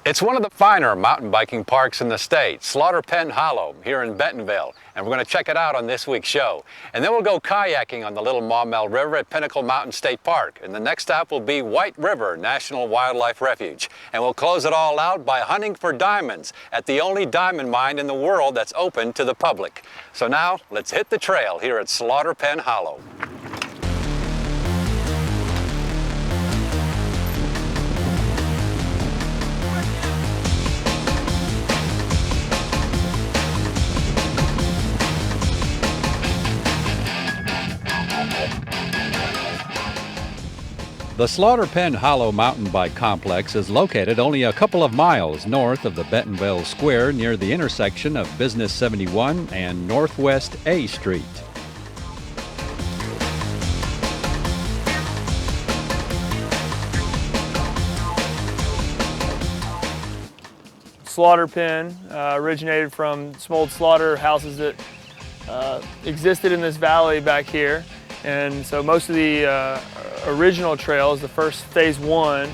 It's one of the finer mountain biking parks in the state, Slaughter Pen Hollow, here in Bentonville, and we're going to check it out on this week's show. And then we'll go kayaking on the Little Maumelle River at Pinnacle Mountain State Park, and the next stop will be White River National Wildlife Refuge. And we'll close it all out by hunting for diamonds at the only diamond mine in the world that's open to the public. So now, let's hit the trail here at Slaughter Pen Hollow. The Slaughter Pen Hollow Mountain Bike Complex is located only a couple of miles north of the Bentonville Square near the intersection of Business 71 and Northwest A Street. Slaughter Pen originated from some old slaughter houses that existed in this valley back here. And so most of the original trails, the first phase one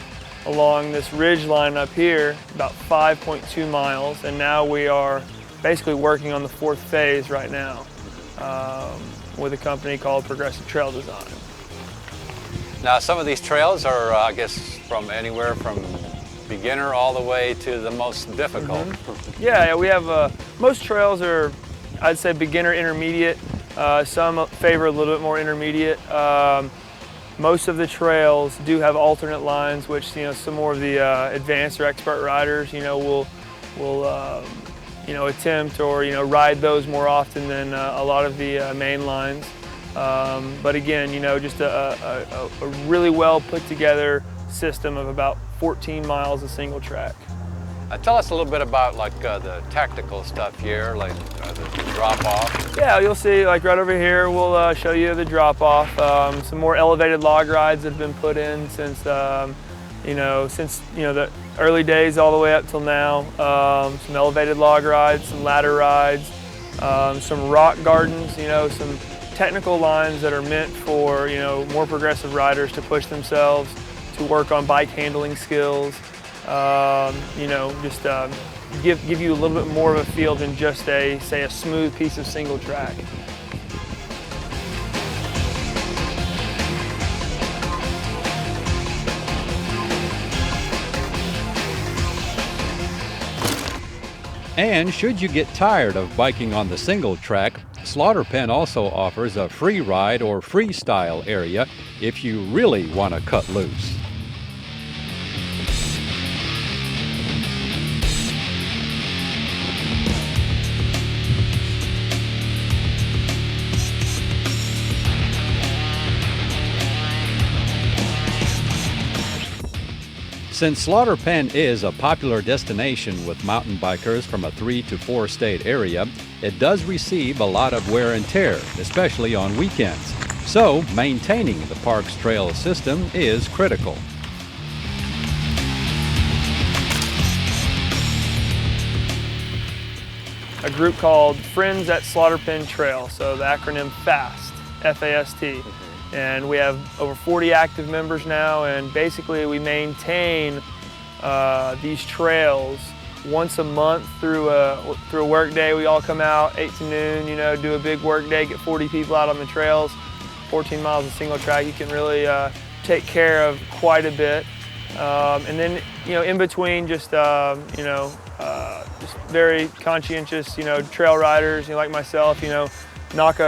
along this ridge line up here, about 5.2 miles, and now we are basically working on the fourth phase right now with a company called Progressive Trail Design. Now some of these trails are, I guess, from anywhere from beginner all the way to the most difficult. Yeah, we have, most trails are, I'd say, beginner intermediate. Some favor a little bit more intermediate. Most of the trails do have alternate lines, which some more of the advanced or expert riders, will attempt or ride those more often than a lot of the main lines. But again, just a really well put together system of about 14 miles of single track. Tell us a little bit about the tactical stuff here, like the drop-off. Yeah, you'll see right over here, we'll show you the drop-off. Some more elevated log rides that have been put in since, the early days all the way up till now. Some elevated log rides, some ladder rides, some rock gardens, some technical lines that are meant for, more progressive riders to push themselves, to work on bike handling skills. Give you a little bit more of a feel than just a smooth piece of single track. And should you get tired of biking on the single track, Slaughter Pen also offers a free ride or freestyle area if you really want to cut loose. Since Slaughter Pen is a popular destination with mountain bikers from a 3 to 4 state area, it does receive a lot of wear and tear, especially on weekends. So maintaining the park's trail system is critical. A group called Friends at Slaughter Pen Trail, so the acronym FAST, F-A-S-T. And we have over 40 active members now, and basically we maintain these trails once a month through a work day. We all come out 8 to noon, do a big work day, get 40 people out on the trails, 14 miles of single track. You can really take care of quite a bit. And then, in between, just very conscientious, trail riders, like myself, knock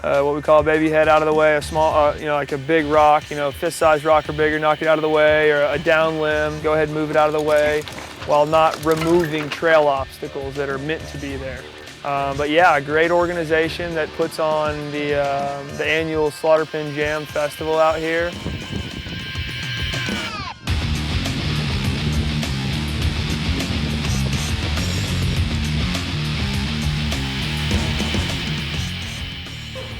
what we call a baby head out of the way, a small, like a big rock, fist-sized rock or bigger, knock it out of the way, or a down limb, go ahead and move it out of the way, while not removing trail obstacles that are meant to be there. But yeah, a great organization that puts on the annual Slaughter Pen Jam Festival out here.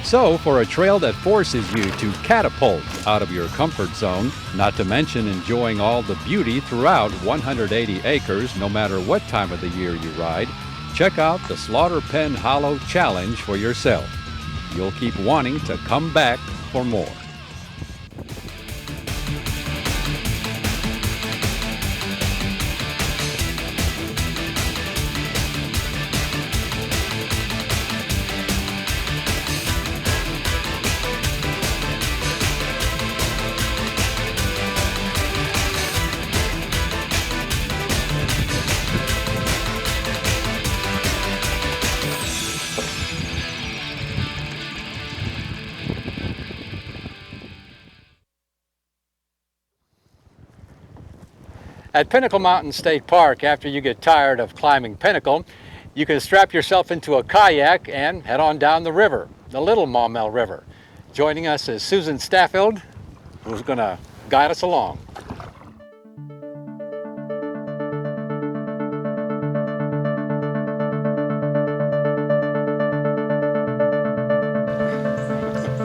So, for a trail that forces you to catapult out of your comfort zone, not to mention enjoying all the beauty throughout 180 acres no matter what time of the year you ride, check out the Slaughter Pen Hollow Challenge for yourself. You'll keep wanting to come back for more. At Pinnacle Mountain State Park, after you get tired of climbing Pinnacle, you can strap yourself into a kayak and head on down the river, the Little Maumelle River. Joining us is Susan Staffield, who's going to guide us along.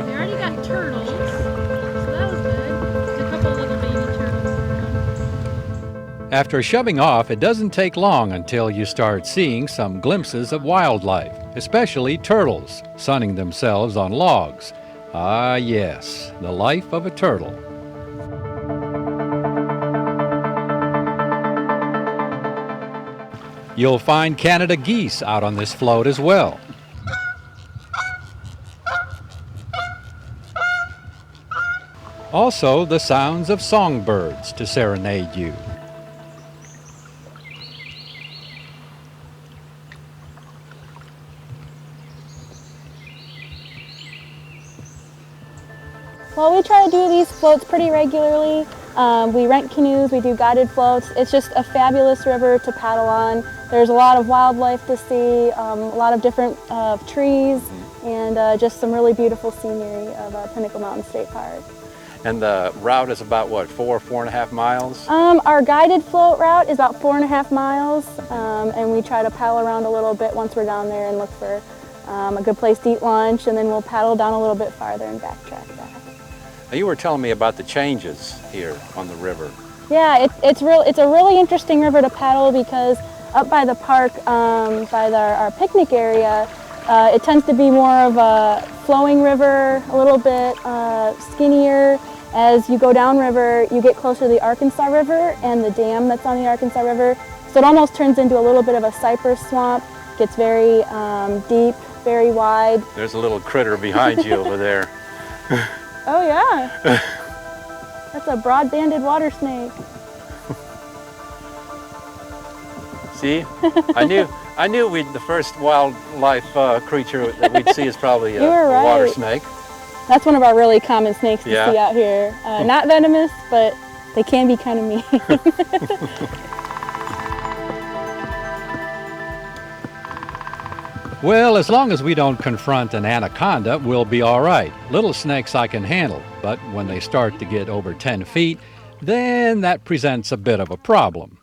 We already got turtles, so that was good. There's a couple little baby turtles. After shoving off, it doesn't take long until you start seeing some glimpses of wildlife, especially turtles, sunning themselves on logs. Ah yes, the life of a turtle. You'll find Canada geese out on this float as well. Also, the sounds of songbirds to serenade you. Well, we try to do these floats pretty regularly. We rent canoes, we do guided floats. It's just a fabulous river to paddle on. There's a lot of wildlife to see, a lot of different trees, and just some really beautiful scenery of Pinnacle Mountain State Park. And the route is about what, 4.5 miles? Our guided float route is about 4.5 miles, and we try to paddle around a little bit once we're down there and look for a good place to eat lunch, and then we'll paddle down a little bit farther and backtrack back. You were telling me about the changes here on the river. Yeah, it's a really interesting river to paddle because up by the park, by our picnic area, it tends to be more of a flowing river, a little bit skinnier. As you go downriver, you get closer to the Arkansas River and the dam that's on the Arkansas River. So it almost turns into a little bit of a cypress swamp. Gets very deep, very wide. There's a little critter behind you over there. Oh yeah, that's a broad-banded water snake. See, I knew the first wildlife creature that we'd see is probably a water right. snake. That's one of our really common snakes to Yeah. see out here. Not venomous, but they can be kind of mean. Well, as long as we don't confront an anaconda, we'll be all right. Little snakes I can handle, but when they start to get over 10 feet, then that presents a bit of a problem.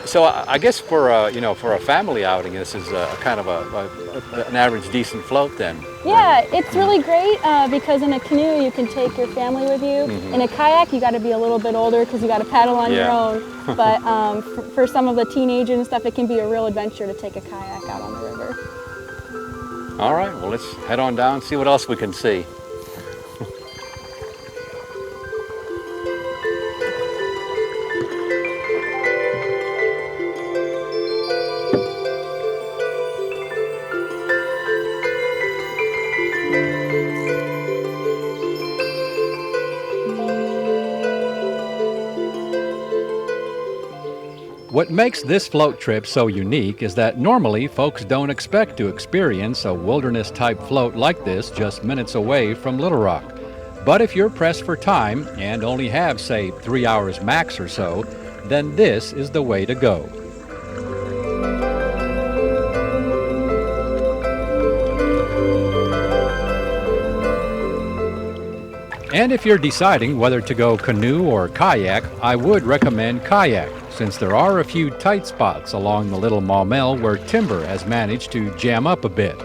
So I guess for a family outing, this is kind of an average decent float then. Yeah, it's really great because in a canoe you can take your family with you. In a kayak you got to be a little bit older because you got to paddle on your own. But for some of the teenagers and stuff, it can be a real adventure to take a kayak out on the river. All right, well let's head on down and see what else we can see. What makes this float trip so unique is that normally folks don't expect to experience a wilderness-type float like this just minutes away from Little Rock. But if you're pressed for time and only have, say, 3 hours max or so, then this is the way to go. And if you're deciding whether to go canoe or kayak, I would recommend kayak, since there are a few tight spots along the Little Maumelle where timber has managed to jam up a bit.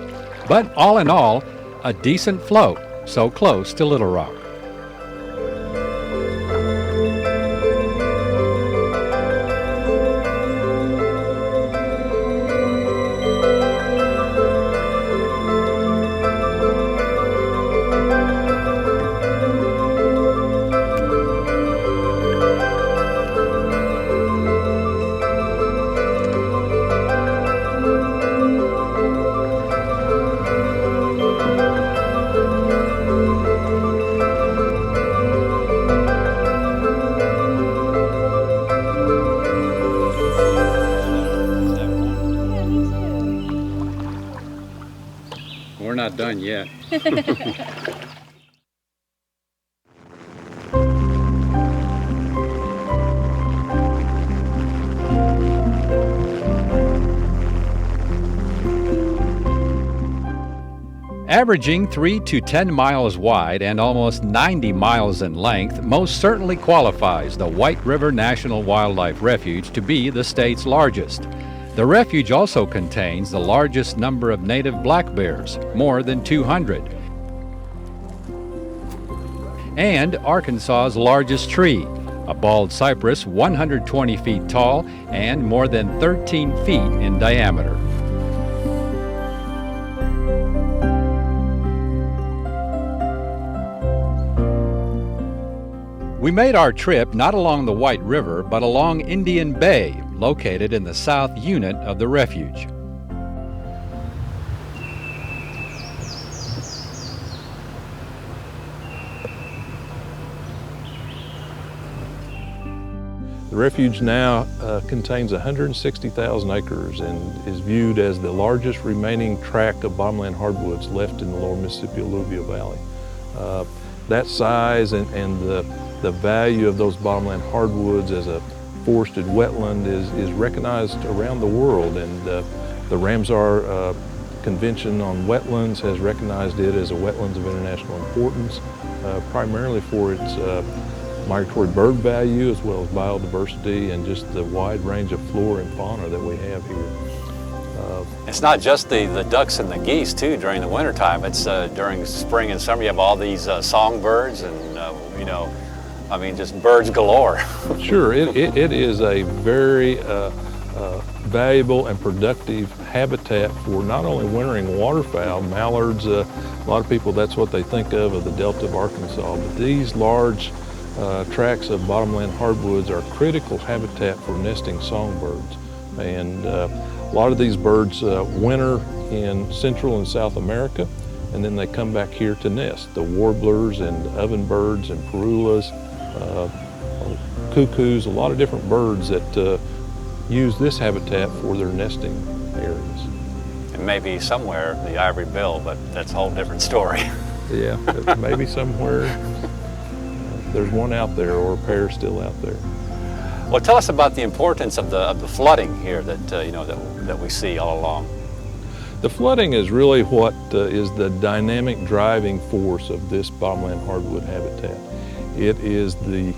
But all in all, a decent float, so close to Little Rock. not done yet. Averaging 3 to 10 miles wide and almost 90 miles in length most certainly qualifies the White River National Wildlife Refuge to be the state's largest. The refuge also contains the largest number of native black bears, more than 200, and Arkansas's largest tree, a bald cypress 120 feet tall and more than 13 feet in diameter. We made our trip not along the White River, but along Indian Bay, located in the south unit of the refuge. The refuge now contains 160,000 acres and is viewed as the largest remaining tract of bottomland hardwoods left in the lower Mississippi alluvial valley. That size and the value of those bottomland hardwoods as a forested wetland is recognized around the world, and the Ramsar Convention on Wetlands has recognized it as a wetlands of international importance, primarily for its migratory bird value as well as biodiversity and just the wide range of flora and fauna that we have here. It's not just the ducks and the geese too during the wintertime. It's during spring and summer you have all these songbirds and you know, I mean just birds galore. Sure, it is a very valuable and productive habitat for not only wintering waterfowl, mallards, a lot of people that's what they think of the Delta of Arkansas, but these large tracts of bottomland hardwoods are critical habitat for nesting songbirds. And a lot of these birds winter in Central and South America, and then they come back here to nest. The warblers and ovenbirds and parulas, cuckoos, a lot of different birds that use this habitat for their nesting areas. And maybe somewhere the ivory bill, but that's a whole different story. Yeah, maybe somewhere there's one out there or a pair still out there. Well, tell us about the importance of the flooding here that you know that we see all along. The flooding is really what is the dynamic driving force of this bottomland hardwood habitat. It is the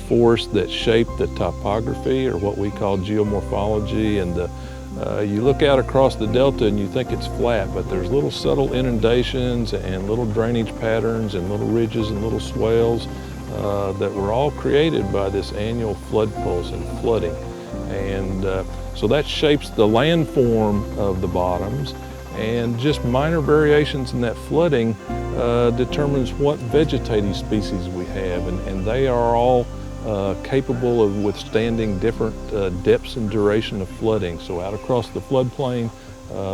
force that shape the topography, or what we call geomorphology, and you look out across the delta and you think it's flat, but there's little subtle inundations and little drainage patterns and little ridges and little swales that were all created by this annual flood pulse and flooding. And so that shapes the landform of the bottoms, and just minor variations in that flooding determines what vegetative species we have, and they are all capable of withstanding different depths and duration of flooding. So out across the floodplain,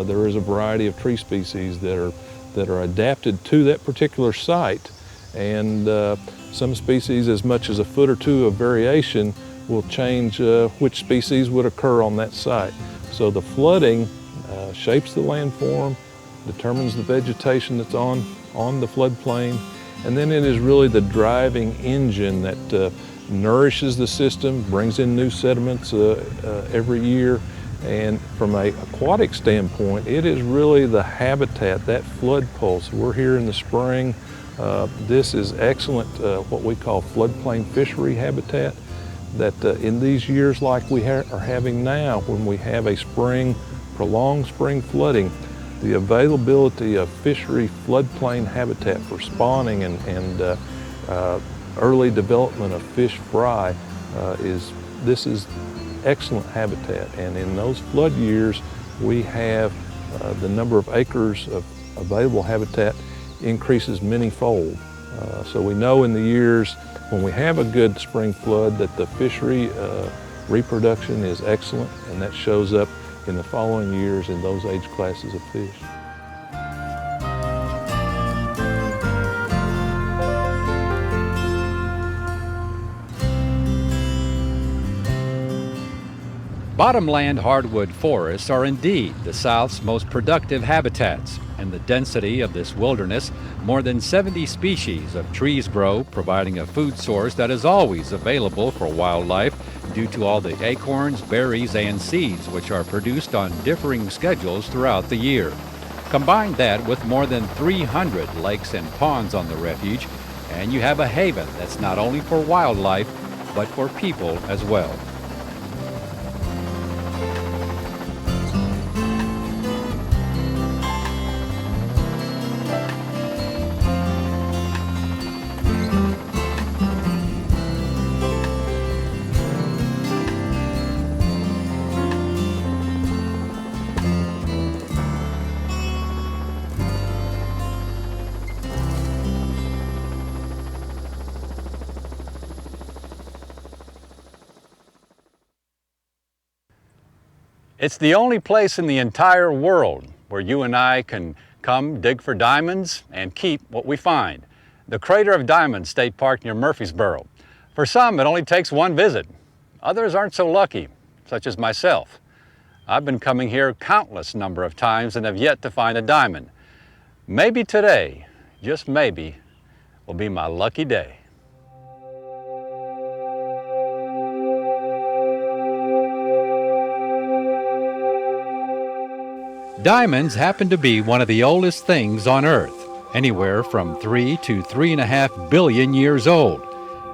there is a variety of tree species that are adapted to that particular site, and some species as much as a foot or two of variation will change which species would occur on that site. So the flooding shapes the landform, determines the vegetation that's on the floodplain, and then it is really the driving engine that nourishes the system, brings in new sediments every year. And from an aquatic standpoint, it is really the habitat, that flood pulse. We're here in the spring. This is excellent, what we call floodplain fishery habitat, that in these years like we are having now, when we have a prolonged spring flooding, the availability of fishery floodplain habitat for spawning and early development of fish fry this is excellent habitat. And in those flood years, we have the number of acres of available habitat increases many-fold. So we know in the years when we have a good spring flood that the fishery reproduction is excellent, and that shows up in the following years in those age classes of fish. Bottomland hardwood forests are indeed the South's most productive habitats. In the density of this wilderness, more than 70 species of trees grow, providing a food source that is always available for wildlife due to all the acorns, berries, and seeds which are produced on differing schedules throughout the year. Combine that with more than 300 lakes and ponds on the refuge, and you have a haven that's not only for wildlife, but for people as well. It's the only place in the entire world where you and I can come dig for diamonds and keep what we find. The Crater of Diamonds State Park near Murfreesboro. For some, it only takes one visit. Others aren't so lucky, such as myself. I've been coming here countless number of times and have yet to find a diamond. Maybe today, just maybe, will be my lucky day. Diamonds happen to be one of the oldest things on Earth, anywhere from 3 to 3.5 billion years old.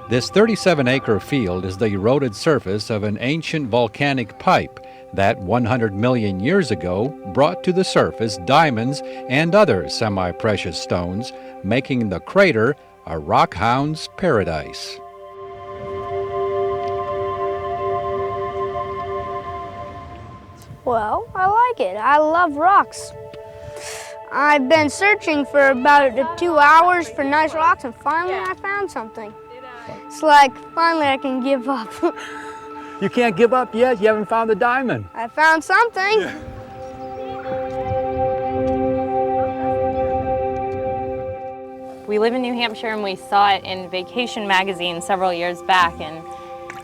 This 37-acre field is the eroded surface of an ancient volcanic pipe that 100 million years ago brought to the surface diamonds and other semi-precious stones, making the crater a rockhound's paradise. Well, I like it. I love rocks. I've been searching for about 2 hours for nice rocks, and finally I found something. It's like, finally I can give up. You can't give up yet? You haven't found the diamond. I found something. We live in New Hampshire and we saw it in Vacation magazine several years back, and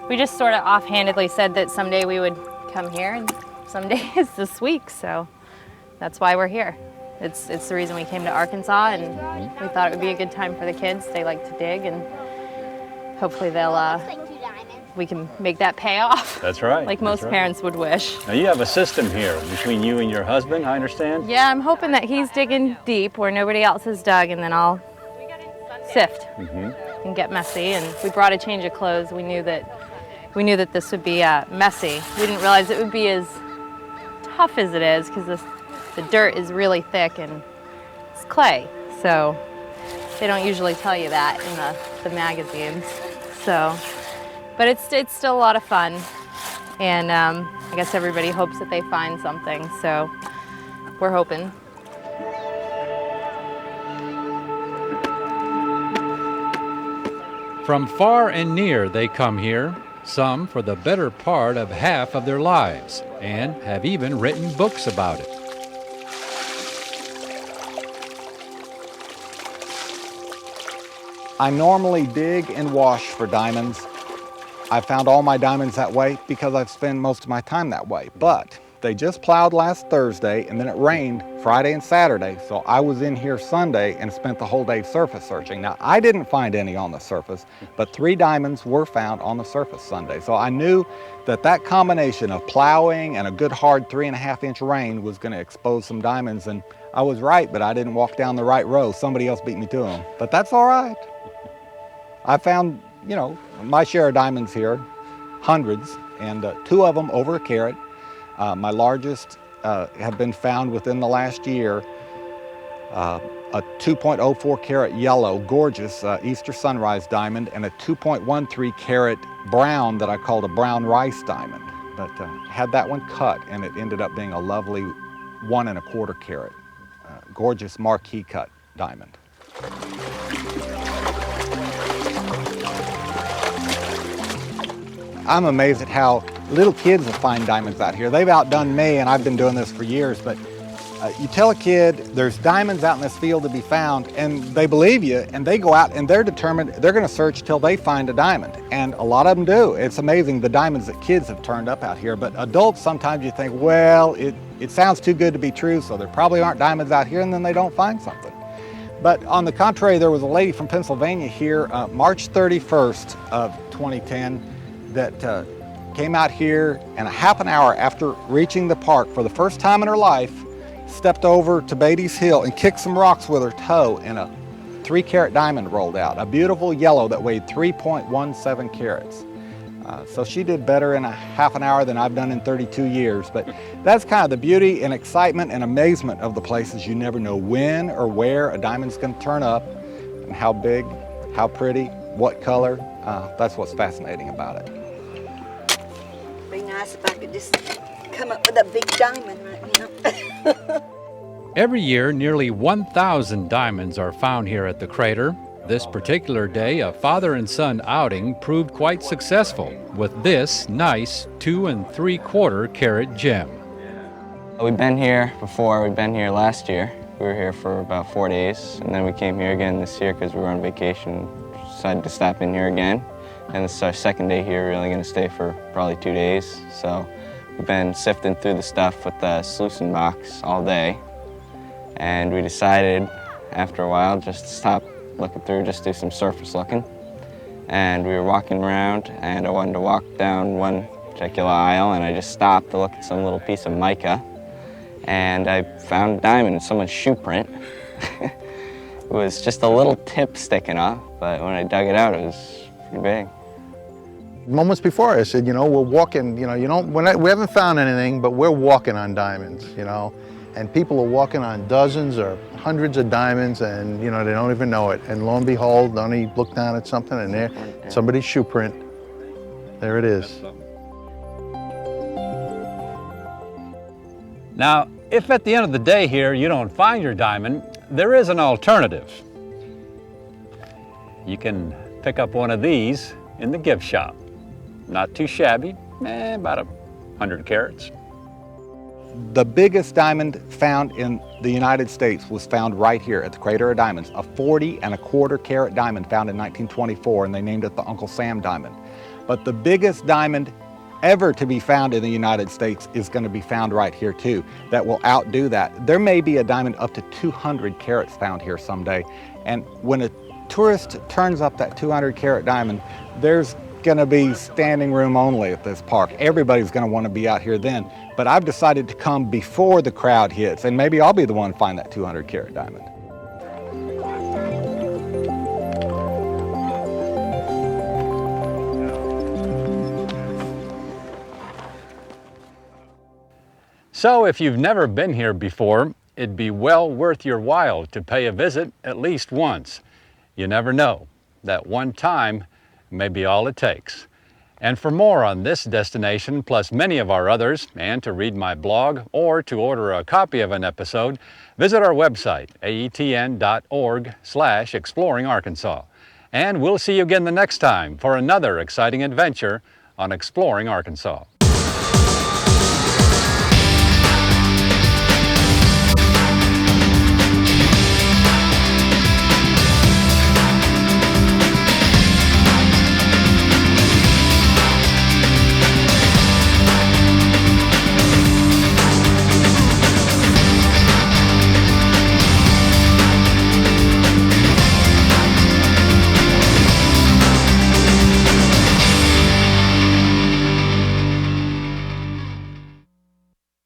we just sort of offhandedly said that someday we would come here, and someday is this week, so that's why we're here. It's the reason we came to Arkansas, and we thought it would be a good time for the kids. They like to dig, and hopefully we can make that pay off. That's right. Like most parents would wish. Now you have a system here between you and your husband, I understand? Yeah, I'm hoping that he's digging deep where nobody else has dug, and then I'll sift and get messy. And we brought a change of clothes. We knew that this would be messy. We didn't realize it would be as tough as it is, because the dirt is really thick and it's clay. So they don't usually tell you that in the magazines. So, but it's still a lot of fun, and I guess everybody hopes that they find something. So we're hoping. From far and near they come here, some for the better part of half of their lives, and have even written books about it. I normally dig and wash for diamonds. I found all my diamonds that way because I've spent most of my time that way. But they just plowed last Thursday, and then it rained Friday and Saturday, so I was in here Sunday and spent the whole day surface searching. Now, I didn't find any on the surface, but 3 diamonds were found on the surface Sunday. So I knew that that combination of plowing and a good hard 3.5-inch rain was going to expose some diamonds, and I was right, but I didn't walk down the right row. Somebody else beat me to them, but that's all right. I found, you know, my share of diamonds here, hundreds, and 2 of them over a carat. My largest have been found within the last year, a 2.04 carat yellow, gorgeous Easter sunrise diamond, and a 2.13 carat brown that I called a brown rice diamond. But had that one cut, and it ended up being a lovely 1.25 carat, gorgeous marquee cut diamond. I'm amazed at how little kids will find diamonds out here. They've outdone me, and I've been doing this for years, but You tell a kid there's diamonds out in this field to be found, and they believe you, and they go out and they're determined they're going to search till they find a diamond. And a lot of them do. It's amazing the diamonds that kids have turned up out here. But adults, sometimes you think, well, it sounds too good to be true, so there probably aren't diamonds out here, and then they don't find something. But on the contrary, there was a lady from Pennsylvania here March 31st of 2010 that came out here, and a half an hour after reaching the park for the first time in her life, stepped over to Beatty's Hill and kicked some rocks with her toe, and a 3-carat diamond rolled out, a beautiful yellow that weighed 3.17 carats. So she did better in a half an hour than I've done in 32 years. But that's kind of the beauty and excitement and amazement of the places. You never know when or where a diamond's going to turn up, and how big, how pretty, what color. That's what's fascinating about it. Be nice if I could just come up with a big diamond right now. Every year, nearly 1,000 diamonds are found here at the crater. This particular day, a father and son outing proved quite successful with this nice 2 3/4 carat gem. We've been here before. We've been here last year. We were here for about 4 days, and then we came here again this year because we were on vacation. Decided to stop in here again, and this is our second day here. We're really going to stay for probably 2 days. So we've been sifting through the stuff with the sluicing box all day, and we decided after a while just to stop looking through, just do some surface looking. And we were walking around, and I wanted to walk down one particular aisle, and I just stopped to look at some little piece of mica, and I found a diamond in someone's shoe print. It was just a little tip sticking up, but when I dug it out, it was pretty big. Moments before, I said, we're walking, we haven't found anything, but we're walking on diamonds, and people are walking on dozens or hundreds of diamonds, and they don't even know it. And lo and behold, only look down at something, and there, somebody's shoe print. There it is. Now, if at the end of the day here you don't find your diamond, there is an alternative. You can pick up one of these in the gift shop. Not too shabby, about 100 carats. The biggest diamond found in the United States was found right here at the Crater of Diamonds, a 40 1/4 carat diamond found in 1924, and they named it the Uncle Sam diamond. But the biggest diamond ever to be found in the United States is going to be found right here too, that will outdo that. There may be a diamond up to 200 carats found here someday, and when a tourist turns up that 200 carat diamond, there's going to be standing room only at this park. Everybody's going to want to be out here then. But I've decided to come before the crowd hits, and maybe I'll be the one to find that 200 carat diamond. So if you've never been here before, it'd be well worth your while to pay a visit at least once. You never know. That one time may be all it takes. And for more on this destination, plus many of our others, and to read my blog or to order a copy of an episode, visit our website, aetn.org/exploringarkansas. And we'll see you again the next time for another exciting adventure on Exploring Arkansas.